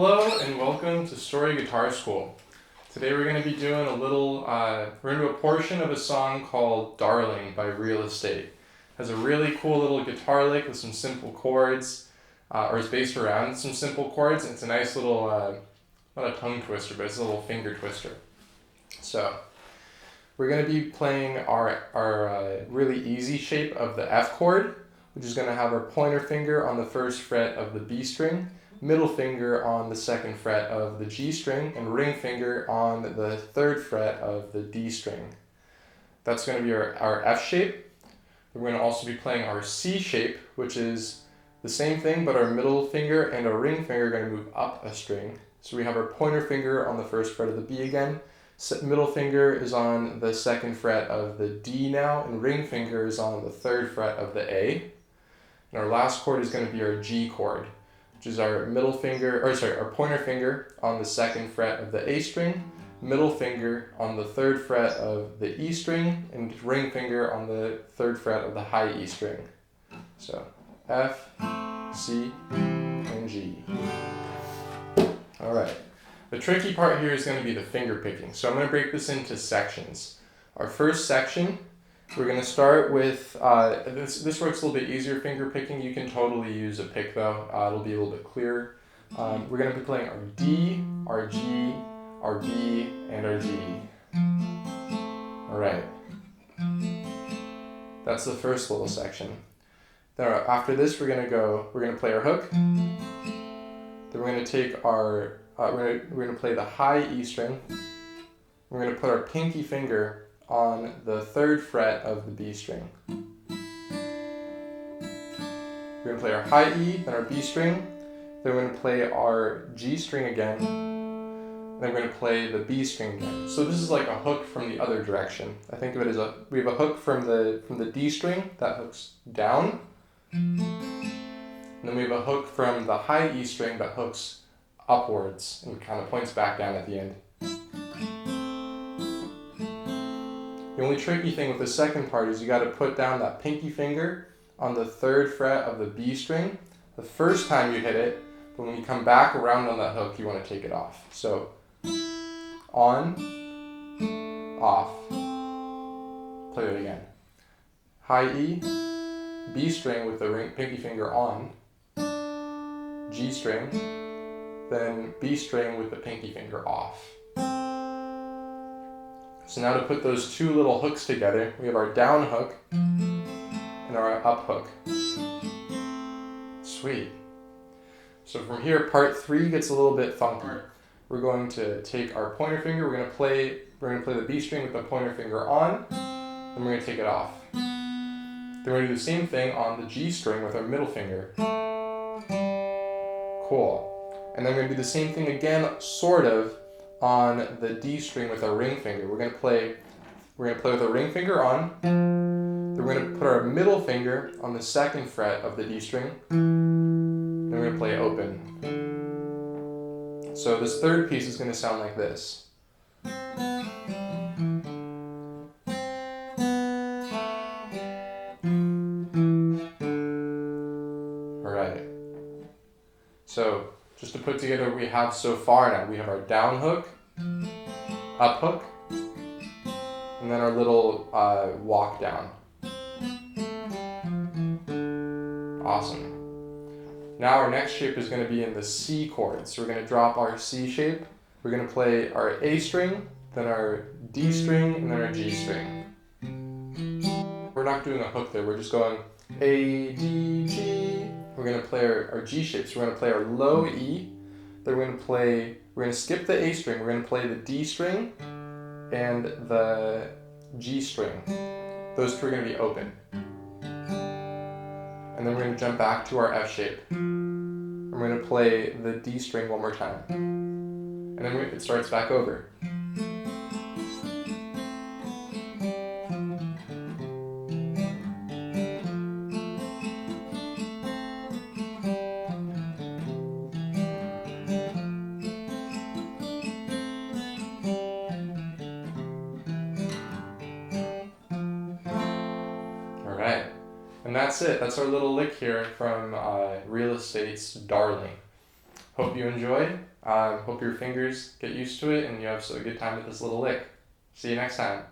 Hello and welcome to Story Guitar School. Today we're going to be doing we're going to do a portion of a song called Darling by Real Estate. It has a really cool little guitar lick with some simple chords, or is based around some simple chords, and it's a nice little, not a tongue twister, but it's a little finger twister. So, we're going to be playing our really easy shape of the F chord, which is going to have our pointer finger on the first fret of the B string, middle finger on the second fret of the G string, and ring finger on the third fret of the D string. That's going to be our F shape. We're going to also be playing our C shape, which is the same thing, but our middle finger and our ring finger are going to move up a string. So we have our pointer finger on the first fret of the B again, middle finger is on the second fret of the D now, and ring finger is on the third fret of the A. And our last chord is going to be our G chord, which is our our pointer finger on the second fret of the A string, middle finger on the third fret of the E string, and ring finger on the third fret of the high E string. So F, C, and G. Alright. The tricky part here is going to be the finger picking. So I'm going to break this into sections. Our first section, we're going to start with, this works a little bit easier finger picking. You can totally use a pick though. It'll be a little bit clearer. We're going to be playing our D, our G, our B, and our D. Alright. That's the first little section. Then after this we're going to play our hook. Then we're going to take our, we're going to play the high E string. We're going to put our pinky finger on the third fret of the B string. We're going to play our high E, then our B string, then we're going to play our G string again, and then we're going to play the B string again. So this is like a hook from the other direction. I think of it as we have a hook from the D string that hooks down, and then we have a hook from the high E string that hooks upwards and kind of points back down at the end. The only tricky thing with the second part is you got to put down that pinky finger on the third fret of the B string the first time you hit it, but when you come back around on that hook, you want to take it off. So, on, off. Play it again. High E, B string with the pinky finger on, G string, then B string with the pinky finger off. So now to put those two little hooks together, we have our down hook and our up hook. Sweet. So from here, part 3 gets a little bit funky. We're going to take our pointer finger, we're going to play the B string with the pointer finger on, then we're going to take it off. Then we're going to do the same thing on the G string with our middle finger. Cool. And then we're going to do the same thing again, sort of, on the D string with our ring finger. We're going to play with our ring finger on, then we're going to put our middle finger on the second fret of the D string, then we're going to play open. So this third piece is going to sound like this. Alright. So just to put together what we have so far now, we have our down hook, up hook, and then our little walk down. Awesome. Now our next shape is going to be in the C chord. So we're going to drop our C shape, we're going to play our A string, then our D string, and then our G string. We're not doing a hook there, we're just going A, D, G. We're going to play our G shape. So we're going to play our low E, then we're going to skip the A string, we're going to play the D string and the G string. Those two are going to be open. And then we're going to jump back to our F shape. And we're going to play the D string one more time. And then it starts back over. Alright. And that's it. That's our little lick here from Real Estate's Darling. Hope you enjoy. Hope your fingers get used to it and you have a good time with this little lick. See you next time.